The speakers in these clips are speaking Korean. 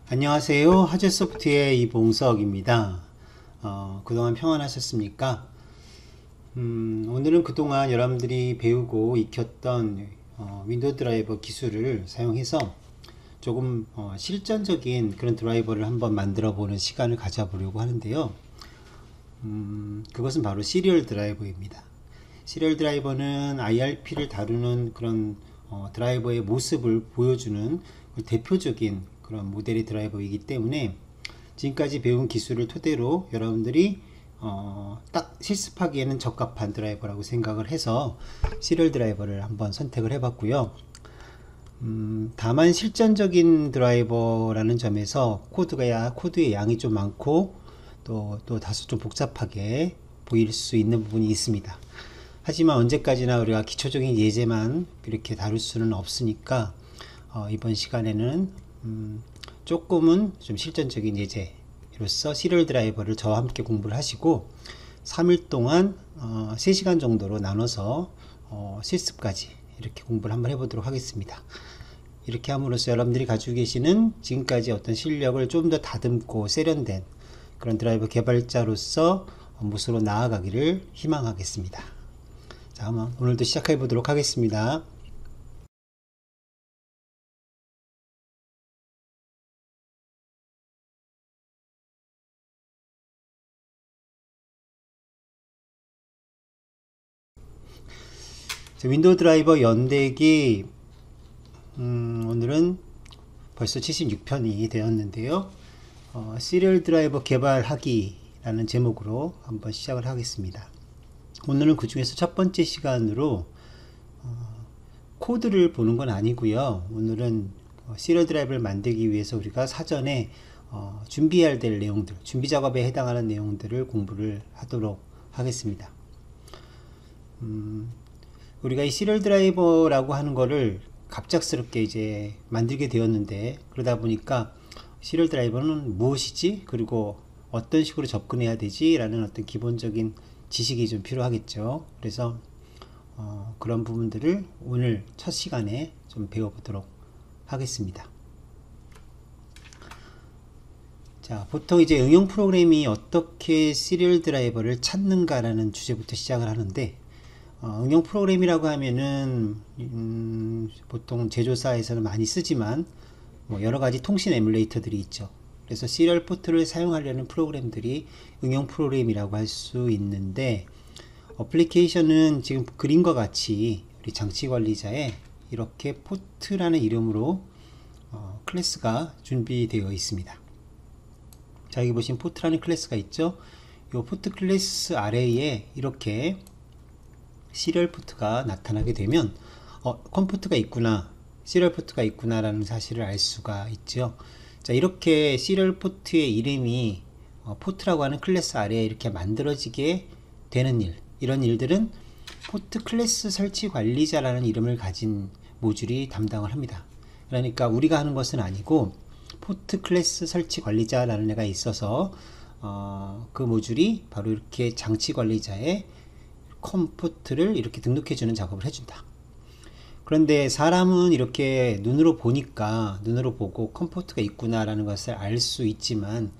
안녕하세요. 하재소프트의 이봉석입니다. 그동안 평안하셨습니까? 오늘은 그동안 여러분들이 배우고 익혔던 윈도우 드라이버 기술을 사용해서 조금 실전적인 그런 드라이버를 한번 만들어 보는 시간을 가져보려고 하는데요. 그것은 바로 시리얼 드라이버입니다. 시리얼 드라이버는 IRP를 다루는 그런 드라이버의 모습을 보여주는 대표적인 그런 모델의 드라이버이기 때문에 지금까지 배운 기술을 토대로 여러분들이 딱 실습하기에는 적합한 드라이버라고 생각을 해서 시리얼 드라이버를 한번 선택을 해봤고요. 다만 실전적인 드라이버라는 점에서 코드의 양이 좀 많고 또 다소 좀 복잡하게 보일 수 있는 부분이 있습니다. 하지만 언제까지나 우리가 기초적인 예제만 이렇게 다룰 수는 없으니까 이번 시간에는 조금은 좀 실전적인 예제로서 시리얼 드라이버를 저와 함께 공부를 하시고 3일 동안 3시간 정도로 나눠서 실습까지 이렇게 공부를 한번 해보도록 하겠습니다. 이렇게 함으로써 여러분들이 가지고 계시는 지금까지 어떤 실력을 좀 더 다듬고 세련된 그런 드라이버 개발자로서 무엇으로 나아가기를 희망하겠습니다. 자, 오늘도 시작해 보도록 하겠습니다. 윈도우 드라이버 연대기 오늘은 벌써 76편이 되었는데요. 시리얼 드라이버 개발하기라는 제목으로 한번 시작을 하겠습니다. 오늘은 그 중에서 첫 번째 시간으로 코드를 보는 건 아니고요. 오늘은 시리얼 드라이버를 만들기 위해서 우리가 사전에 준비해야 될 내용들, 준비 작업에 해당하는 내용들을 공부를 하도록 하겠습니다. 우리가 이 시리얼 드라이버라고 하는 거를 갑작스럽게 이제 만들게 되었는데, 그러다 보니까 시리얼 드라이버는 무엇이지? 그리고 어떤 식으로 접근해야 되지? 라는 어떤 기본적인 지식이 좀 필요하겠죠. 그래서 그런 부분들을 오늘 첫 시간에 좀 배워보도록 하겠습니다. 자, 보통 이제 응용 프로그램이 어떻게 시리얼 드라이버를 찾는가라는 주제부터 시작을 하는데, 응용 프로그램이라고 하면은 보통 제조사에서는 많이 쓰지만 여러가지 통신 에뮬레이터들이 있죠. 그래서 시리얼 포트를 사용하려는 프로그램들이 응용 프로그램이라고 할 수 있는데, 어플리케이션은 지금 그림과 같이 우리 장치 관리자에 이렇게 포트라는 이름으로 클래스가 준비되어 있습니다. 자, 여기 보시면 포트라는 클래스가 있죠. 이 포트 클래스 아래에 이렇게 시리얼 포트가 나타나게 되면 컴포트가 있구나, 시리얼 포트가 있구나 라는 사실을 알 수가 있죠. 자, 이렇게 시리얼 포트의 이름이 포트라고 하는 클래스 아래에 이렇게 만들어지게 되는 이런 일들은 포트 클래스 설치 관리자라는 이름을 가진 모듈이 담당을 합니다. 그러니까 우리가 하는 것은 아니고 포트 클래스 설치 관리자라는 애가 있어서 그 모듈이 바로 이렇게 장치 관리자의 컴포트를 이렇게 등록해주는 작업을 해준다. 그런데 사람은 이렇게 눈으로 보고 컴포트가 있구나 라는 것을 알 수 있지만,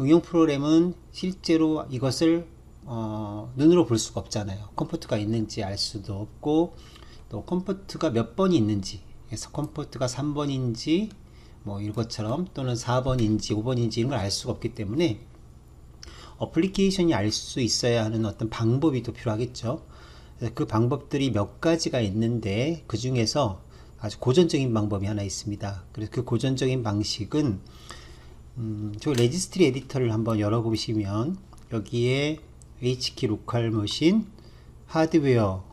응용 프로그램은 실제로 이것을 눈으로 볼 수가 없잖아요. 컴포트가 있는지 알 수도 없고, 또 컴포트가 몇 번이 있는지, 그래서 컴포트가 3번인지 이것처럼 또는 4번인지 5번인지 이런 걸 알 수가 없기 때문에 어플리케이션이 알 수 있어야 하는 어떤 방법이 또 필요하겠죠. 그 방법들이 몇 가지가 있는데, 그 중에서 아주 고전적인 방법이 하나 있습니다. 그래서 그 고전적인 방식은 저 레지스트리 에디터를 한번 열어보시면 여기에 H키 로컬 머신, 하드웨어,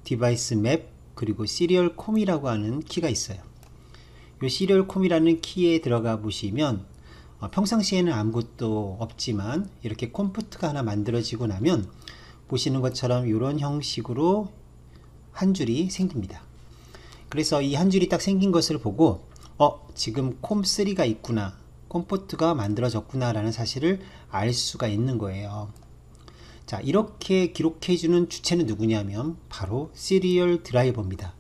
디바이스 맵, 그리고 시리얼 콤이라고 하는 키가 있어요. 이 시리얼 콤이라는 키에 들어가 보시면 평상시에는 아무것도 없지만 이렇게 컴포트가 하나 만들어지고 나면 보시는 것처럼 이런 형식으로 한 줄이 생깁니다. 그래서 이 한 줄이 딱 생긴 것을 보고 지금 콤3가 있구나, 컴포트가 만들어졌구나 라는 사실을 알 수가 있는 거예요. 자, 이렇게 기록해주는 주체는 누구냐면 바로 시리얼 드라이버입니다.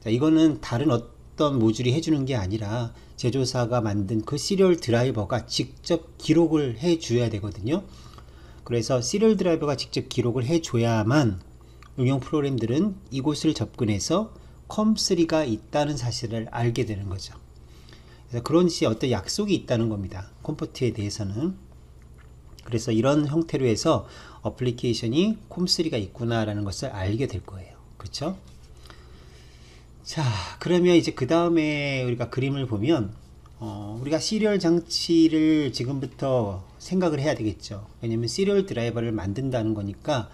자, 이거는 다른 어떤 모듈이 해주는 게 아니라 제조사가 만든 그 시리얼 드라이버가 직접 기록을 해 줘야 되거든요. 그래서 시리얼 드라이버가 직접 기록을 해 줘야만 응용 프로그램들은 이곳을 접근해서 컴3가 있다는 사실을 알게 되는 거죠. 그래서 그런 시 어떤 약속이 있다는 겁니다. 컴포트에 대해서는. 그래서 이런 형태로 해서 어플리케이션이 컴3가 있구나라는 것을 알게 될 거예요. 그렇죠? 자, 그러면 이제 그 다음에 우리가 그림을 보면 우리가 시리얼 장치를 지금부터 생각을 해야 되겠죠. 왜냐면 시리얼 드라이버를 만든다는 거니까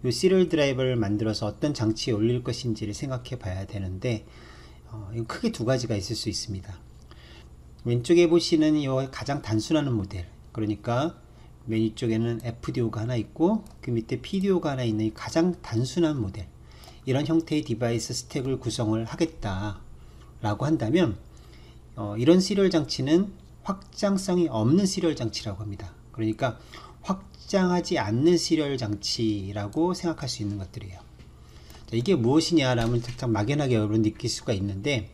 이 시리얼 드라이버를 만들어서 어떤 장치에 올릴 것인지를 생각해 봐야 되는데 이건 크게 두 가지가 있을 수 있습니다. 왼쪽에 보시는 이 가장 단순한 모델, 그러니까 맨 위쪽에는 FDO가 하나 있고 그 밑에 PDO가 하나 있는 이 가장 단순한 모델, 이런 형태의 디바이스 스택을 구성을 하겠다 라고 한다면 이런 시리얼 장치는 확장성이 없는 시리얼 장치라고 합니다. 그러니까 확장하지 않는 시리얼 장치라고 생각할 수 있는 것들이에요. 자, 이게 무엇이냐라면 살짝 막연하게 여러분 느낄 수가 있는데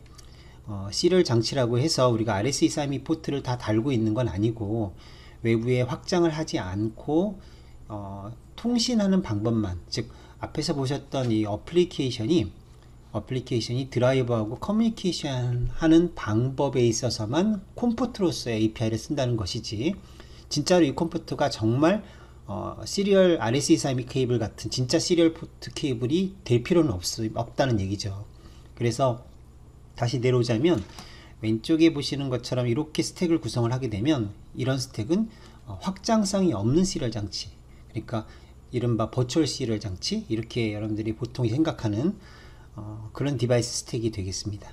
시리얼 장치라고 해서 우리가 RS232 포트를 다 달고 있는 건 아니고 외부에 확장을 하지 않고 통신하는 방법만, 즉 앞에서 보셨던 이 어플리케이션이 드라이버하고 커뮤니케이션 하는 방법에 있어서만 컴포트로서의 API를 쓴다는 것이지, 진짜로 이 컴포트가 정말 시리얼 RS232 케이블 같은 진짜 시리얼 포트 케이블이 될 필요는 없다는 얘기죠. 그래서 다시 내려오자면 왼쪽에 보시는 것처럼 이렇게 스택을 구성을 하게 되면 이런 스택은 확장성이 없는 시리얼 장치, 그러니까 이른바 버추얼 시리얼 장치, 이렇게 여러분들이 보통 생각하는 그런 디바이스 스택이 되겠습니다.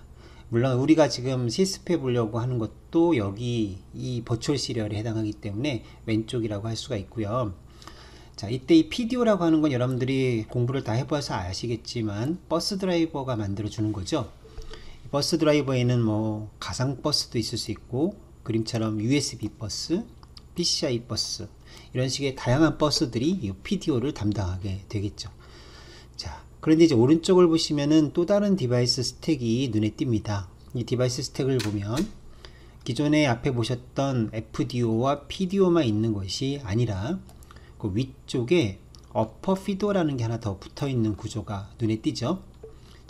물론 우리가 지금 실습해 보려고 하는 것도 여기 이 버추얼 시리얼에 해당하기 때문에 왼쪽이라고 할 수가 있고요. 자, 이때 이 PDO라고 하는 건 여러분들이 공부를 다 해봐서 아시겠지만 버스 드라이버가 만들어 주는 거죠. 버스 드라이버에는 뭐 가상 버스도 있을 수 있고 그림처럼 USB 버스, PCI 버스, 이런 식의 다양한 버스들이 이 PDO를 담당하게 되겠죠. 자, 그런데 이제 오른쪽을 보시면은 또 다른 디바이스 스택이 눈에 띕니다. 이 디바이스 스택을 보면 기존에 앞에 보셨던 FDO와 PDO만 있는 것이 아니라 그 위쪽에 어퍼 피도라는 게 하나 더 붙어 있는 구조가 눈에 띄죠.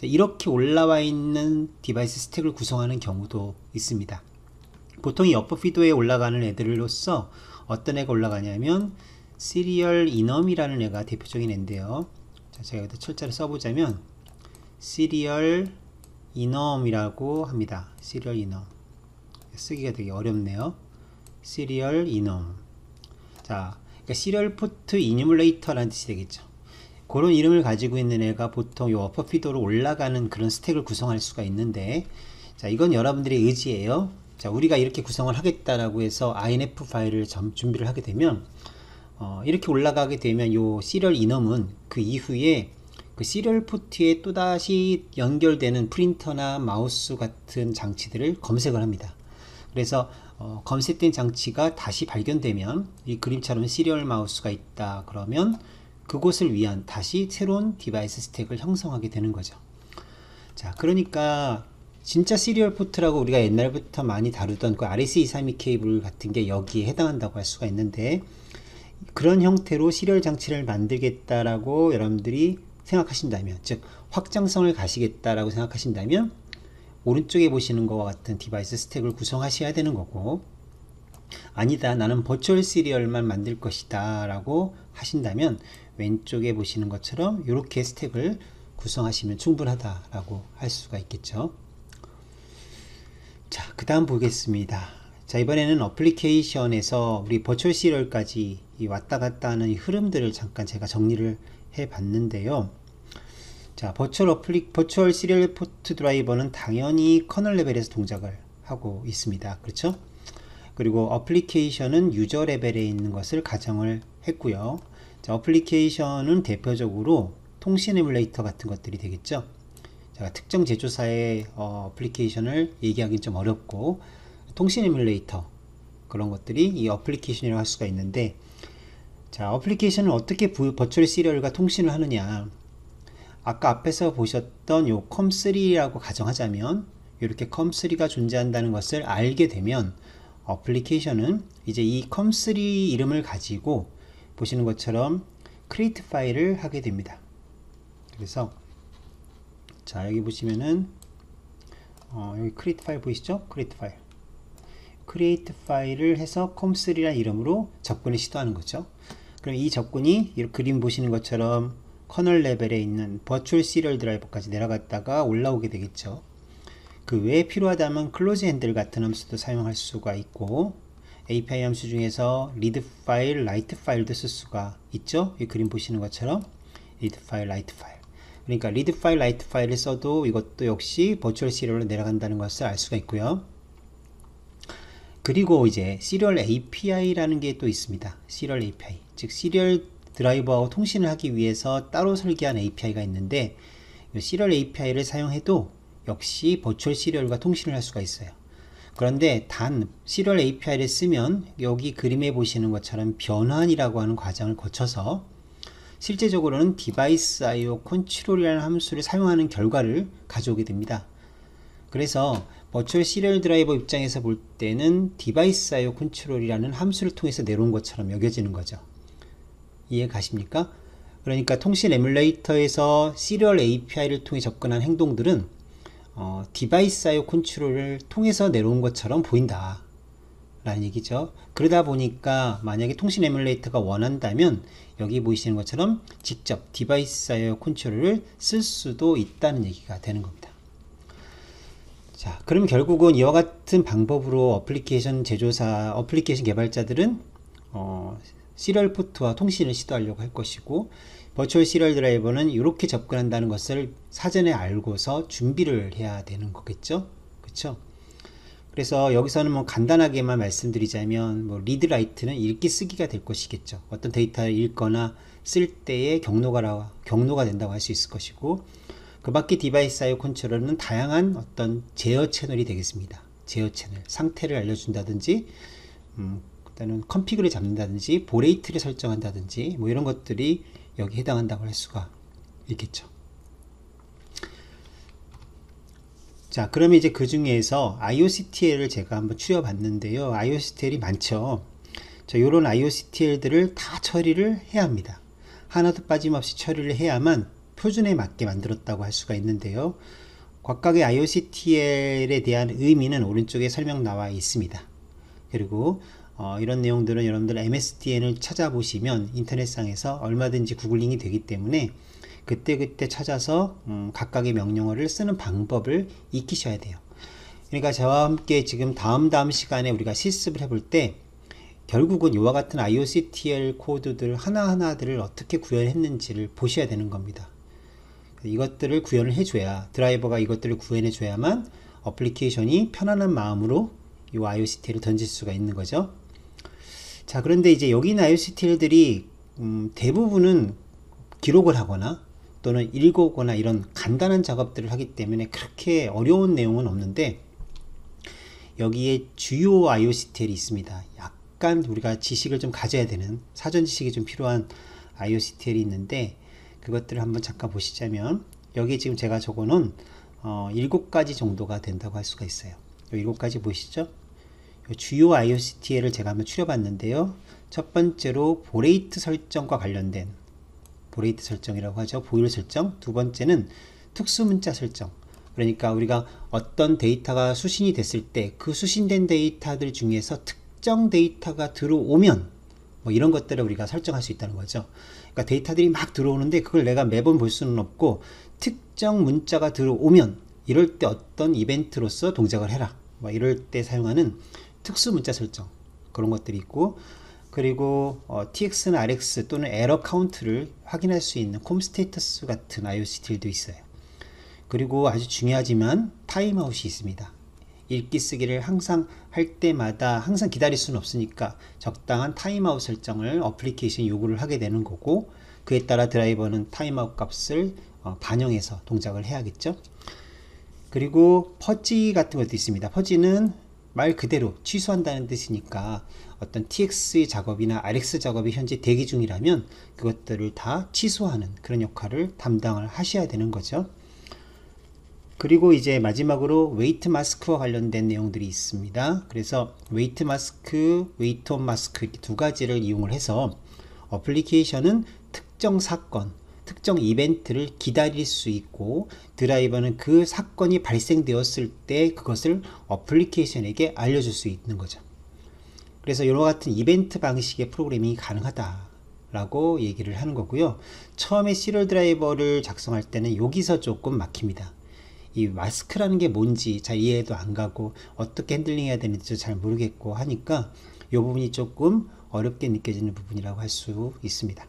이렇게 올라와 있는 디바이스 스택을 구성하는 경우도 있습니다. 보통 이 어퍼 피도에 올라가는 애들로서 어떤 애가 올라가냐면 시리얼 이넘이라는 애가 대표적인 애인데요. 자, 제가 여기다 철자를 써보자면 시리얼 이넘이라고 합니다. 시리얼 이넘, 쓰기가 되게 어렵네요. 시리얼 이넘. 자, 그러니까 시리얼 포트 이뉴멀레이터라는 뜻이 되겠죠. 그런 이름을 가지고 있는 애가 보통 이 어퍼 피도로 올라가는 그런 스택을 구성할 수가 있는데, 자, 이건 여러분들의 의지예요. 자, 우리가 이렇게 구성을 하겠다라고 해서 INF 파일을 준비를 하게 되면 이렇게 올라가게 되면 요 시리얼 이넘은 그 이후에 그 시리얼 포트에 또다시 연결되는 프린터나 마우스 같은 장치들을 검색을 합니다. 그래서 검색된 장치가 다시 발견되면 이 그림처럼 시리얼 마우스가 있다 그러면 그곳을 위한 다시 새로운 디바이스 스택을 형성하게 되는 거죠. 자, 그러니까 진짜 시리얼 포트라고 우리가 옛날부터 많이 다루던 그 RS232 케이블 같은 게 여기에 해당한다고 할 수가 있는데, 그런 형태로 시리얼 장치를 만들겠다라고 여러분들이 생각하신다면, 즉 확장성을 가시겠다라고 생각하신다면 오른쪽에 보시는 것과 같은 디바이스 스택을 구성하셔야 되는 거고, 아니다 나는 버추얼 시리얼만 만들 것이다 라고 하신다면 왼쪽에 보시는 것처럼 이렇게 스택을 구성하시면 충분하다라고 할 수가 있겠죠. 자, 그 다음 보겠습니다. 자, 이번에는 어플리케이션에서 우리 버추얼 시리얼까지 왔다 갔다 하는 이 흐름들을 잠깐 제가 정리를 해 봤는데요. 자, 버추얼 시리얼 포트 드라이버는 당연히 커널 레벨에서 동작을 하고 있습니다. 그렇죠? 그리고 어플리케이션은 유저 레벨에 있는 것을 가정을 했고요. 자, 어플리케이션은 대표적으로 통신 에뮬레이터 같은 것들이 되겠죠. 제가 특정 제조사의 어플리케이션을 얘기하기는 좀 어렵고, 통신 에뮬레이터 그런 것들이 이 어플리케이션이라고 할 수가 있는데, 자, 어플리케이션은 어떻게 버추얼 시리얼과 통신을 하느냐. 아까 앞에서 보셨던 요 컴3라고 가정하자면 이렇게 컴3가 존재한다는 것을 알게 되면 어플리케이션은 이제 이 컴3 이름을 가지고 보시는 것처럼 create 파일을 하게 됩니다. 그래서 자, 여기 보시면은 여기 create 파일 보이시죠? create 파일을 해서 컴3라는 이름으로 접근을 시도하는 거죠. 그럼 이 접근이 이 그림 보시는 것처럼 커널 레벨에 있는 버추얼 시리얼 드라이버까지 내려갔다가 올라오게 되겠죠. 그 외에 필요하다면 클로즈 핸들 같은 함수도 사용할 수가 있고, API 함수 중에서 read 파일, write 파일도 쓸 수가 있죠. 이 그림 보시는 것처럼 read 파일, write 파일. 그러니까 read 파일, write 파일을 써도 이것도 역시 버추얼 시리얼로 내려간다는 것을 알 수가 있고요. 그리고 이제 시리얼 API라는 게 또 있습니다. 시리얼 API, 즉 시리얼 드라이버하고 통신을 하기 위해서 따로 설계한 API가 있는데, 이 시리얼 API를 사용해도 역시 버추얼 시리얼과 통신을 할 수가 있어요. 그런데 단 시리얼 API를 쓰면 여기 그림에 보시는 것처럼 변환이라고 하는 과정을 거쳐서 실제적으로는 디바이스 IO 컨트롤이라는 함수를 사용하는 결과를 가져오게 됩니다. 그래서 버추얼 시리얼 드라이버 입장에서 볼 때는 디바이스 IO 컨트롤이라는 함수를 통해서 내려온 것처럼 여겨지는 거죠. 이해 가십니까? 그러니까 통신 에뮬레이터에서 시리얼 API를 통해 접근한 행동들은 디바이스 IO 컨트롤을 통해서 내려온 것처럼 보인다 라는 얘기죠. 그러다 보니까 만약에 통신 에뮬레이터가 원한다면 여기 보이시는 것처럼 직접 디바이스 IO 컨트롤을 쓸 수도 있다는 얘기가 되는 겁니다. 자, 그럼 결국은 이와 같은 방법으로 어플리케이션 개발자들은 시리얼 포트와 통신을 시도하려고 할 것이고, 버추얼 시리얼 드라이버는 이렇게 접근한다는 것을 사전에 알고서 준비를 해야 되는 거겠죠. 그쵸? 그래서 여기서는 뭐 간단하게만 말씀드리자면, 뭐 리드 라이트는 읽기 쓰기가 될 것이겠죠. 어떤 데이터를 읽거나 쓸 때의 경로가 된다고 할 수 있을 것이고, 그 밖에 디바이스 IO 컨트롤은 다양한 어떤 제어 채널이 되겠습니다. 제어 채널, 상태를 알려준다든지, 그다음에 컨피그를 잡는다든지, 보레이트를 설정한다든지, 뭐 이런 것들이 여기 해당한다고 할 수가 있겠죠. 자, 그러면 이제 그 중에서 IOCTL을 제가 한번 추려봤는데요. IOCTL이 많죠. 자, 이런 IOCTL들을 다 처리를 해야 합니다. 하나도 빠짐없이 처리를 해야만 표준에 맞게 만들었다고 할 수가 있는데요. 각각의 IOCTL에 대한 의미는 오른쪽에 설명 나와 있습니다. 그리고 이런 내용들은 여러분들 MSDN을 찾아보시면 인터넷상에서 얼마든지 구글링이 되기 때문에 그때그때 찾아서 각각의 명령어를 쓰는 방법을 익히셔야 돼요. 그러니까 저와 함께 지금 다음 시간에 우리가 실습을 해볼 때 결국은 이와 같은 IOCTL 코드들 하나하나들을 어떻게 구현했는지를 보셔야 되는 겁니다. 이것들을 구현을 해줘야, 드라이버가 이것들을 구현해 줘야만 어플리케이션이 편안한 마음으로 이 IOCTL을 던질 수가 있는 거죠. 자, 그런데 이제 여기 있는 IOCTL들이 대부분은 기록을 하거나 또는 읽거나 이런 간단한 작업들을 하기 때문에 그렇게 어려운 내용은 없는데, 여기에 주요 IOCTL이 있습니다. 약간 우리가 지식을 좀 가져야 되는, 사전 지식이 좀 필요한 IOCTL이 있는데, 그것들을 한번 잠깐 보시자면, 여기 지금 제가 적어놓은 7가지 정도가 된다고 할 수가 있어요. 7가지 보이시죠? 주요 IOCTL을 제가 한번 추려봤는데요. 첫 번째로 보레이트 설정과 관련된 보레이트 설정이라고 하죠. 보일 설정. 두 번째는 특수문자 설정. 그러니까 우리가 어떤 데이터가 수신이 됐을 때 그 수신된 데이터들 중에서 특정 데이터가 들어오면 뭐 이런 것들을 우리가 설정할 수 있다는 거죠. 그러니까 데이터들이 막 들어오는데 그걸 내가 매번 볼 수는 없고, 특정 문자가 들어오면 이럴 때 어떤 이벤트로서 동작을 해라, 뭐 이럴 때 사용하는 특수 문자 설정, 그런 것들이 있고, 그리고 TX나 RX 또는 에러 카운트를 확인할 수 있는 콤 스테이터스 같은 IOCTL도 있어요. 그리고 아주 중요하지만 타임아웃이 있습니다. 읽기 쓰기를 항상 할 때마다 항상 기다릴 수는 없으니까 적당한 타임아웃 설정을 어플리케이션이 요구를 하게 되는 거고, 그에 따라 드라이버는 타임아웃 값을 반영해서 동작을 해야겠죠. 그리고 퍼지 같은 것도 있습니다. 퍼지는 말 그대로 취소한다는 뜻이니까 어떤 TX 작업이나 RX 작업이 현재 대기 중이라면 그것들을 다 취소하는 그런 역할을 담당을 하셔야 되는 거죠. 그리고 이제 마지막으로 웨이트 마스크와 관련된 내용들이 있습니다. 그래서 웨이트 마스크, 웨이트 온 마스크 이렇게 두 가지를 이용을 해서 어플리케이션은 특정 사건, 특정 이벤트를 기다릴 수 있고 드라이버는 그 사건이 발생되었을 때 그것을 어플리케이션에게 알려줄 수 있는 거죠. 그래서 이와 같은 이벤트 방식의 프로그래밍이 가능하다 라고 얘기를 하는 거고요. 처음에 시리얼 드라이버를 작성할 때는 여기서 조금 막힙니다. 이 마스크라는 게 뭔지 잘 이해도 안 가고 어떻게 핸들링 해야 되는지 잘 모르겠고 하니까 이 부분이 조금 어렵게 느껴지는 부분이라고 할 수 있습니다.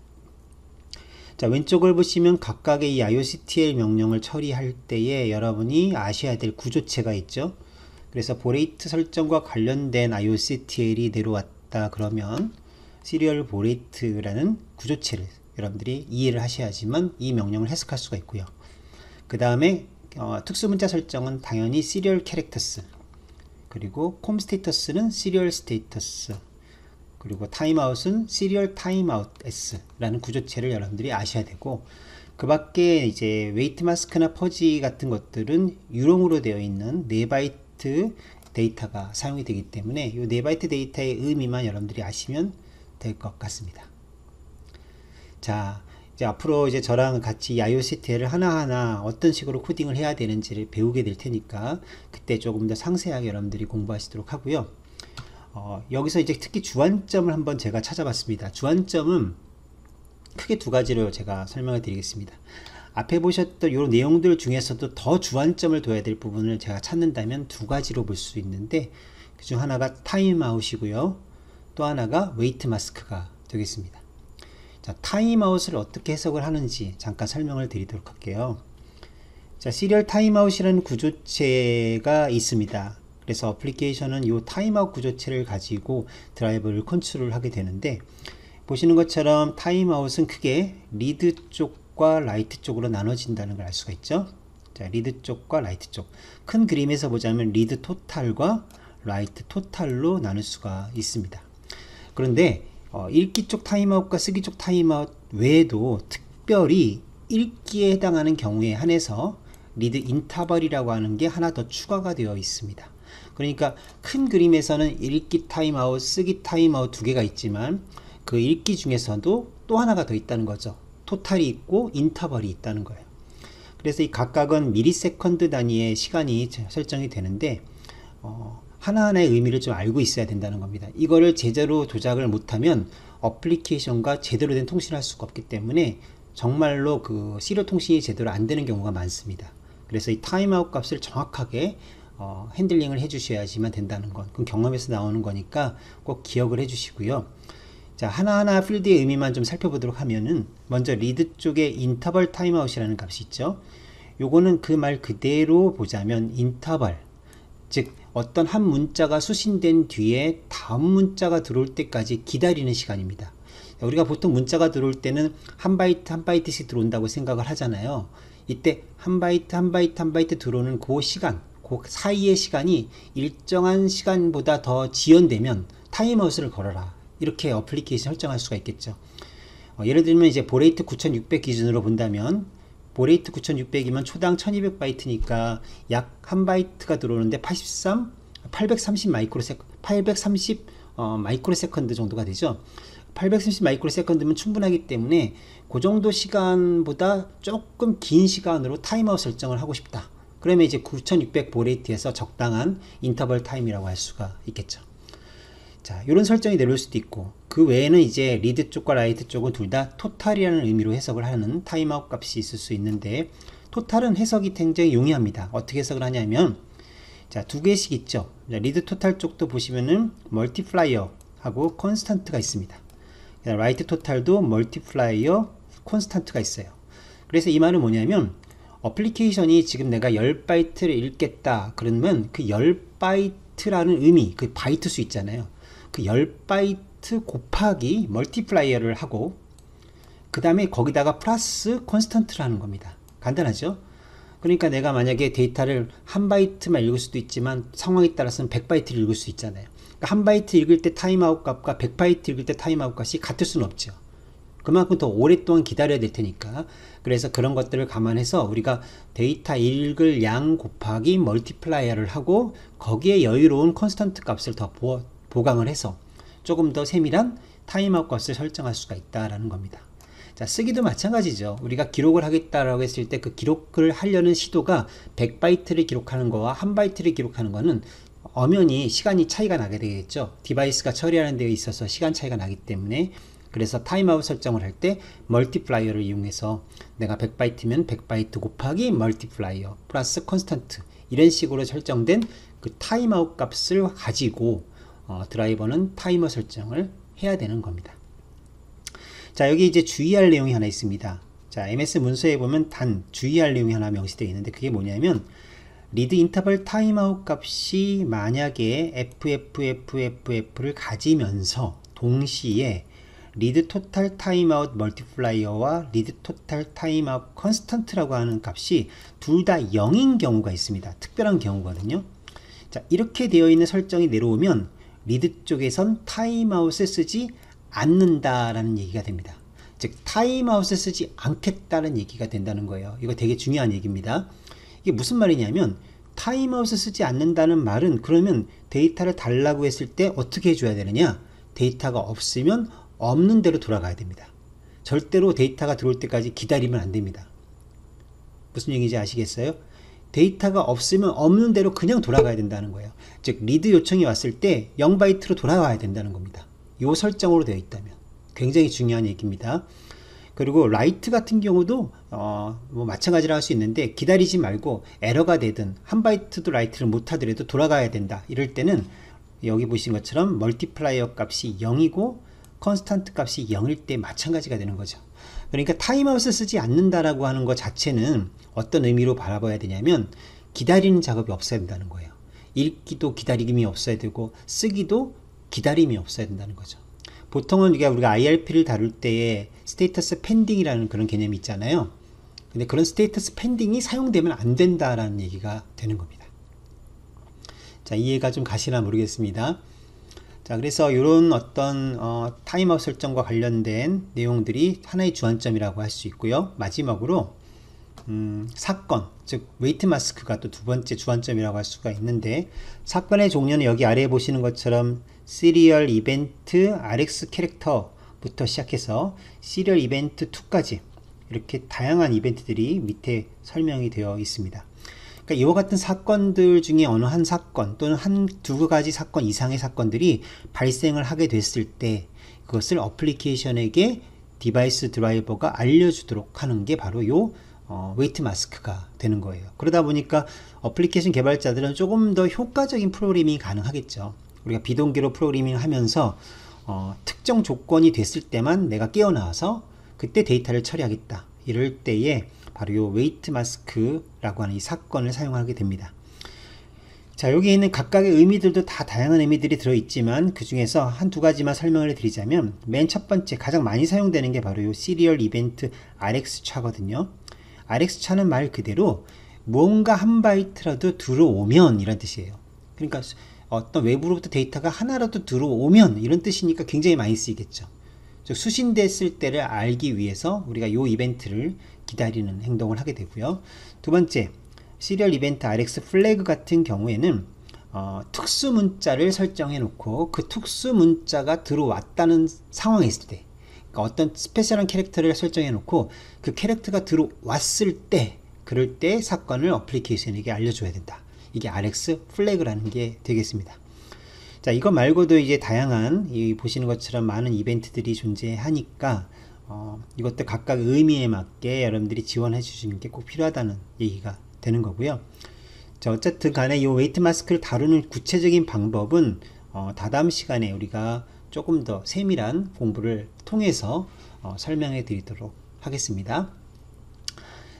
자, 왼쪽을 보시면 각각의 이 IOCTL 명령을 처리할 때에 여러분이 아셔야 될 구조체가 있죠. 그래서 보레이트 설정과 관련된 IOCTL이 내려왔다 그러면 시리얼 보레이트라는 구조체를 여러분들이 이해를 하셔야지만 이 명령을 해석할 수가 있고요. 그 다음에 특수문자 설정은 당연히 시리얼 캐릭터스, 그리고 콤 스테이터스는 시리얼 스테이터스, 그리고 타임아웃은 시리얼 타임아웃 S라는 구조체를 여러분들이 아셔야 되고, 그 밖에 이제 웨이트 마스크나 퍼지 같은 것들은 유롱으로 되어 있는 4바이트 데이터가 사용이 되기 때문에 이 4바이트 데이터의 의미만 여러분들이 아시면 될 것 같습니다. 자, 이제 앞으로 이제 저랑 같이 이 IOCTL을 하나하나 어떤 식으로 코딩을 해야 되는지를 배우게 될 테니까 그때 조금 더 상세하게 여러분들이 공부하시도록 하고요. 여기서 이제 특히 주안점을 한번 제가 찾아봤습니다. 주안점은 크게 두 가지로 제가 설명을 드리겠습니다. 앞에 보셨던 이런 내용들 중에서도 더 주안점을 둬야 될 부분을 제가 찾는다면 두 가지로 볼 수 있는데, 그 중 하나가 타임아웃이고요. 또 하나가 웨이트 마스크가 되겠습니다. 자, 타임아웃을 어떻게 해석을 하는지 잠깐 설명을 드리도록 할게요. 자, 시리얼 타임아웃이라는 구조체가 있습니다. 그래서 어플리케이션은 이 타임아웃 구조체를 가지고 드라이버를 컨트롤 하게 되는데, 보시는 것처럼 타임아웃은 크게 리드 쪽과 라이트 쪽으로 나눠진다는 걸 알 수가 있죠. 자, 리드 쪽과 라이트 쪽. 큰 그림에서 보자면 리드 토탈과 라이트 토탈로 나눌 수가 있습니다. 그런데 읽기 쪽 타임아웃과 쓰기 쪽 타임아웃 외에도 특별히 읽기에 해당하는 경우에 한해서 리드 인터벌이라고 하는 게 하나 더 추가가 되어 있습니다. 그러니까 큰 그림에서는 읽기 타임아웃, 쓰기 타임아웃 두 개가 있지만 그 읽기 중에서도 또 하나가 더 있다는 거죠. 토탈이 있고 인터벌이 있다는 거예요. 그래서 이 각각은 미리세컨드 단위의 시간이 설정이 되는데 하나하나의 의미를 좀 알고 있어야 된다는 겁니다. 이거를 제대로 조작을 못하면 어플리케이션과 제대로 된 통신을 할 수가 없기 때문에 정말로 그 시리얼 통신이 제대로 안 되는 경우가 많습니다. 그래서 이 타임아웃 값을 정확하게 핸들링을 해 주셔야지만 된다는 건, 그건 경험에서 나오는 거니까 꼭 기억을 해 주시고요. 자, 하나하나 필드의 의미만 좀 살펴보도록 하면은, 먼저 리드 쪽에 인터벌 타임아웃이라는 값이 있죠. 요거는 그 말 그대로 보자면 인터벌, 즉 어떤 한 문자가 수신된 뒤에 다음 문자가 들어올 때까지 기다리는 시간입니다. 우리가 보통 문자가 들어올 때는 한 바이트 한 바이트씩 들어온다고 생각을 하잖아요. 이때 한 바이트 한 바이트 한 바이트 들어오는 그 시간, 그 사이의 시간이 일정한 시간보다 더 지연되면 타임아웃을 걸어라, 이렇게 어플리케이션 설정할 수가 있겠죠. 예를 들면 이제 보레이트 9600 기준으로 본다면, 보레이트 9600이면 초당 1200바이트니까 약 한 바이트가 들어오는데 830 마이크로세컨드 정도가 되죠. 830 마이크로세컨드면 충분하기 때문에 그 정도 시간보다 조금 긴 시간으로 타임아웃 설정을 하고 싶다. 그러면 이제 9600 보레이트에서 적당한 인터벌 타임이라고 할 수가 있겠죠. 자, 이런 설정이 내려올 수도 있고, 그 외에는 이제 리드 쪽과 라이트 쪽은 둘 다 토탈이라는 의미로 해석을 하는 타임아웃 값이 있을 수 있는데, 토탈은 해석이 굉장히 용이합니다. 어떻게 해석을 하냐면, 자, 두 개씩 있죠. 자, 리드 토탈 쪽도 보시면은 멀티플라이어 하고 콘스탄트가 있습니다. 라이트 토탈도 멀티플라이어 콘스탄트가 있어요. 그래서 이 말은 뭐냐면, 어플리케이션이 지금 내가 10바이트를 읽겠다 그러면 그 10바이트라는 의미, 그 바이트 수 있잖아요. 그 10바이트 곱하기 멀티플라이어를 하고, 그 다음에 거기다가 플러스 콘스턴트를 하는 겁니다. 간단하죠? 그러니까 내가 만약에 데이터를 한 바이트만 읽을 수도 있지만 상황에 따라서는 100바이트를 읽을 수 있잖아요. 그러니까 한 바이트 읽을 때 타임아웃 값과 100바이트 읽을 때 타임아웃 값이 같을 수는 없죠. 그만큼 더 오랫동안 기다려야 될 테니까. 그래서 그런 것들을 감안해서 우리가 데이터 읽을 양 곱하기 멀티플라이어를 하고 거기에 여유로운 컨스턴트 값을 더 보강을 해서 조금 더 세밀한 타임아웃 값을 설정할 수가 있다라는 겁니다. 자, 쓰기도 마찬가지죠. 우리가 기록을 하겠다라고 했을 때 그 기록을 하려는 시도가 100바이트를 기록하는 거와 1바이트를 기록하는 거는 엄연히 시간이 차이가 나게 되겠죠. 디바이스가 처리하는 데 있어서 시간 차이가 나기 때문에. 그래서 타임아웃 설정을 할 때 멀티플라이어를 이용해서 내가 100바이트면 100바이트 곱하기 멀티플라이어 플러스 컨스턴트 이런 식으로 설정된 그 타임아웃 값을 가지고 드라이버는 타이머 설정을 해야 되는 겁니다. 자, 여기 이제 주의할 내용이 하나 있습니다. 자, MS 문서에 보면 단 주의할 내용이 하나 명시되어 있는데 그게 뭐냐면 리드 인터벌 타임아웃 값이 만약에 FFFFF를 가지면서 동시에 리드 토탈 타임아웃 멀티플라이어와 리드 토탈 타임아웃 컨스턴트라고 하는 값이 둘 다 0인 경우가 있습니다. 특별한 경우거든요. 자, 이렇게 되어 있는 설정이 내려오면 리드 쪽에선 타임아웃을 쓰지 않는다라는 얘기가 됩니다. 즉 타임아웃을 쓰지 않겠다는 얘기가 된다는 거예요. 이거 되게 중요한 얘기입니다. 이게 무슨 말이냐면 타임아웃을 쓰지 않는다는 말은 그러면 데이터를 달라고 했을 때 어떻게 해줘야 되느냐, 데이터가 없으면 없는 대로 돌아가야 됩니다. 절대로 데이터가 들어올 때까지 기다리면 안 됩니다. 무슨 얘기인지 아시겠어요? 데이터가 없으면 없는 대로 그냥 돌아가야 된다는 거예요. 즉 리드 요청이 왔을 때 0바이트로 돌아가야 된다는 겁니다. 이 설정으로 되어 있다면 굉장히 중요한 얘기입니다. 그리고 라이트 같은 경우도 뭐 마찬가지로 할 수 있는데 기다리지 말고 에러가 되든 1바이트도 라이트를 못 하더라도 돌아가야 된다. 이럴 때는 여기 보신 것처럼 멀티플라이어 값이 0이고 컨스탄트 값이 0일 때 마찬가지가 되는 거죠. 그러니까 타임아웃을 쓰지 않는다라고 하는 것 자체는 어떤 의미로 바라봐야 되냐면 기다리는 작업이 없어야 된다는 거예요. 읽기도 기다림이 없어야 되고 쓰기도 기다림이 없어야 된다는 거죠. 보통은 우리가 IRP를 다룰 때에 스테이터스 펜딩이라는 그런 개념이 있잖아요. 근데 그런 스테이터스 펜딩이 사용되면 안 된다라는 얘기가 되는 겁니다. 자, 이해가 좀 가시나 모르겠습니다. 자, 그래서 이런 어떤 타임아웃 설정과 관련된 내용들이 하나의 주안점이라고 할 수 있고요. 마지막으로 사건, 즉 웨이트 마스크가 또 두 번째 주안점이라고 할 수가 있는데, 사건의 종류는 여기 아래에 보시는 것처럼 시리얼 이벤트 RX 캐릭터부터 시작해서 시리얼 이벤트 2까지 이렇게 다양한 이벤트들이 밑에 설명이 되어 있습니다. 그러니까 이와 같은 사건들 중에 어느 한 사건 또는 두 가지 사건 이상의 사건들이 발생을 하게 됐을 때 그것을 어플리케이션에게 디바이스 드라이버가 알려주도록 하는 게 바로 요 웨이트 마스크가 되는 거예요. 그러다 보니까 어플리케이션 개발자들은 조금 더 효과적인 프로그래밍이 가능하겠죠. 우리가 비동기로 프로그래밍 하면서 특정 조건이 됐을 때만 내가 깨어나와서 그때 데이터를 처리하겠다. 이럴 때에 바로 요 웨이트 마스크라고 하는 이 사건을 사용하게 됩니다. 자, 여기 있는 각각의 의미들도 다 다양한 의미들이 들어있지만 그 중에서 한두 가지만 설명을 드리자면 맨 첫 번째 가장 많이 사용되는 게 바로 요 시리얼 이벤트 RX차거든요. RX차는 말 그대로 무언가 1바이트라도 들어오면 이런 뜻이에요. 그러니까 어떤 외부로부터 데이터가 하나라도 들어오면 이런 뜻이니까 굉장히 많이 쓰이겠죠. 즉 수신됐을 때를 알기 위해서 우리가 이 이벤트를 기다리는 행동을 하게 되고요. 두 번째, 시리얼 이벤트 RX 플래그 같은 경우에는 특수 문자를 설정해 놓고 그 특수 문자가 들어왔다는 상황이 있을 때, 그러니까 어떤 스페셜한 캐릭터를 설정해 놓고 그 캐릭터가 들어왔을 때, 그럴 때 사건을 어플리케이션에게 알려줘야 된다. 이게 RX 플래그라는 게 되겠습니다. 자, 이거 말고도 이제 다양한 보시는 것처럼 많은 이벤트들이 존재하니까 이것도 각각 의미에 맞게 여러분들이 지원해 주시는 게 꼭 필요하다는 얘기가 되는 거고요. 자, 어쨌든 간에 이 웨이트 마스크를 다루는 구체적인 방법은 다다음 시간에 우리가 조금 더 세밀한 공부를 통해서 설명해 드리도록 하겠습니다.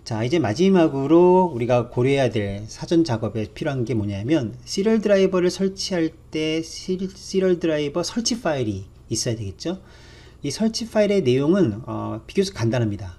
자, 이제 마지막으로 우리가 고려해야 될 사전 작업에 필요한 게 뭐냐면 시리얼 드라이버를 설치할 때 시리얼 드라이버 설치 파일이 있어야 되겠죠. 이 설치 파일의 내용은 비교적 간단합니다.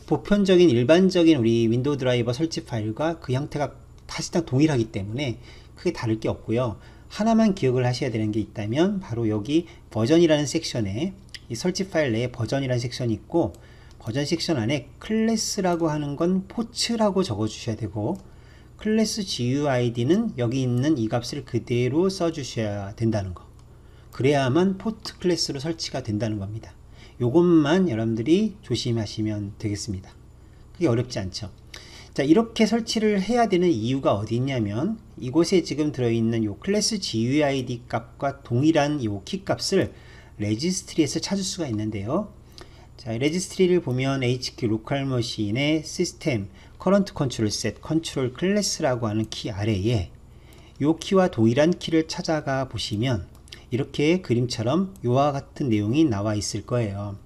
보편적인 일반적인 우리 윈도우 드라이버 설치 파일과 그 형태가 사실상 동일하기 때문에 크게 다를 게 없고요. 하나만 기억을 하셔야 되는 게 있다면 바로 여기 버전이라는 섹션에 이 설치 파일 내에 버전이라는 섹션이 있고, 버전 섹션 안에 클래스라고 하는 건 포츠라고 적어 주셔야 되고, 클래스 GUID는 여기 있는 이 값을 그대로 써 주셔야 된다는 거. 그래야만 포트 클래스로 설치가 된다는 겁니다. 요것만 여러분들이 조심하시면 되겠습니다. 그게 어렵지 않죠. 자, 이렇게 설치를 해야 되는 이유가 어디 있냐면, 이곳에 지금 들어있는 요 클래스 GUID 값과 동일한 요 키 값을 레지스트리에서 찾을 수가 있는데요. 자, 레지스트리를 보면 HQ 로컬 머신의 시스템 커런트 컨트롤 셋 컨트롤 클래스라고 하는 키 아래에 요 키와 동일한 키를 찾아가 보시면 이렇게 그림처럼 요와 같은 내용이 나와 있을 거예요.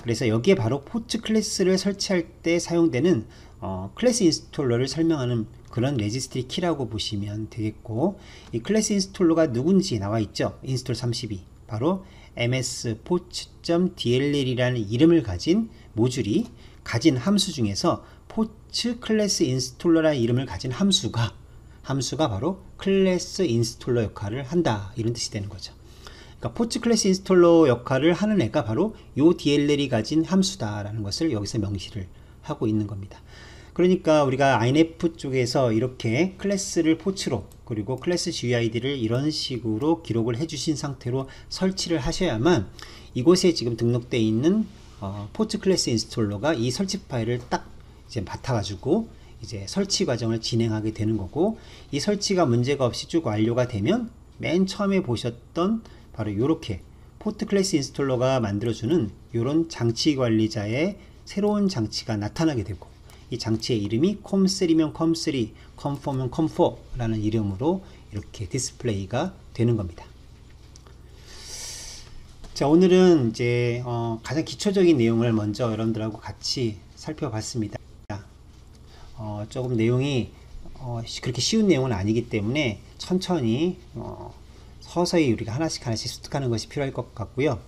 그래서 여기에 바로 포트 클래스를 설치할 때 사용되는 클래스 인스톨러를 설명하는 그런 레지스트리 키라고 보시면 되겠고, 이 클래스 인스톨러가 누군지 나와 있죠. 인스톨 32 바로 ms-poch.dll 이라는 이름을 가진 모듈이 가진 함수 중에서 포츠 클래스 인스톨러라는 이름을 가진 함수가 바로 클래스 인스톨러 역할을 한다, 이런 뜻이 되는 거죠. 그러니까 포츠 클래스 인스톨러 역할을 하는 애가 바로 요 DLL이 가진 함수다 라는 것을 여기서 명시를 하고 있는 겁니다. 그러니까 우리가 INF 쪽에서 이렇게 클래스를 포츠로, 그리고 클래스 GUID를 이런 식으로 기록을 해 주신 상태로 설치를 하셔야만 이곳에 지금 등록되어 있는 포츠 클래스 인스톨러가 이 설치 파일을 딱 이제 맡아가지고 이제 설치 과정을 진행하게 되는 거고, 이 설치가 문제가 없이 쭉 완료가 되면 맨 처음에 보셨던 바로 이렇게 포트 클래스 인스톨러가 만들어주는 이런 장치 관리자의 새로운 장치가 나타나게 되고, 이 장치의 이름이 com3면 com3, com4면 com4 라는 이름으로 이렇게 디스플레이가 되는 겁니다. 자, 오늘은 이제 가장 기초적인 내용을 먼저 여러분들하고 같이 살펴봤습니다. 조금 내용이 그렇게 쉬운 내용은 아니기 때문에 천천히 서서히 우리가 하나씩 습득하는 것이 필요할 것 같고요.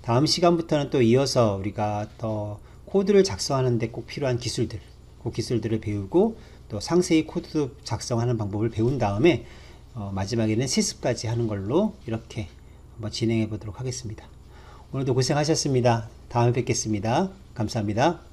다음 시간부터는 또 이어서 우리가 더 코드를 작성하는데 꼭 필요한 기술들, 그 기술들을 배우고 또 상세히 코드 작성하는 방법을 배운 다음에 마지막에는 실습까지 하는 걸로 이렇게 한번 진행해 보도록 하겠습니다. 오늘도 고생하셨습니다. 다음에 뵙겠습니다. 감사합니다.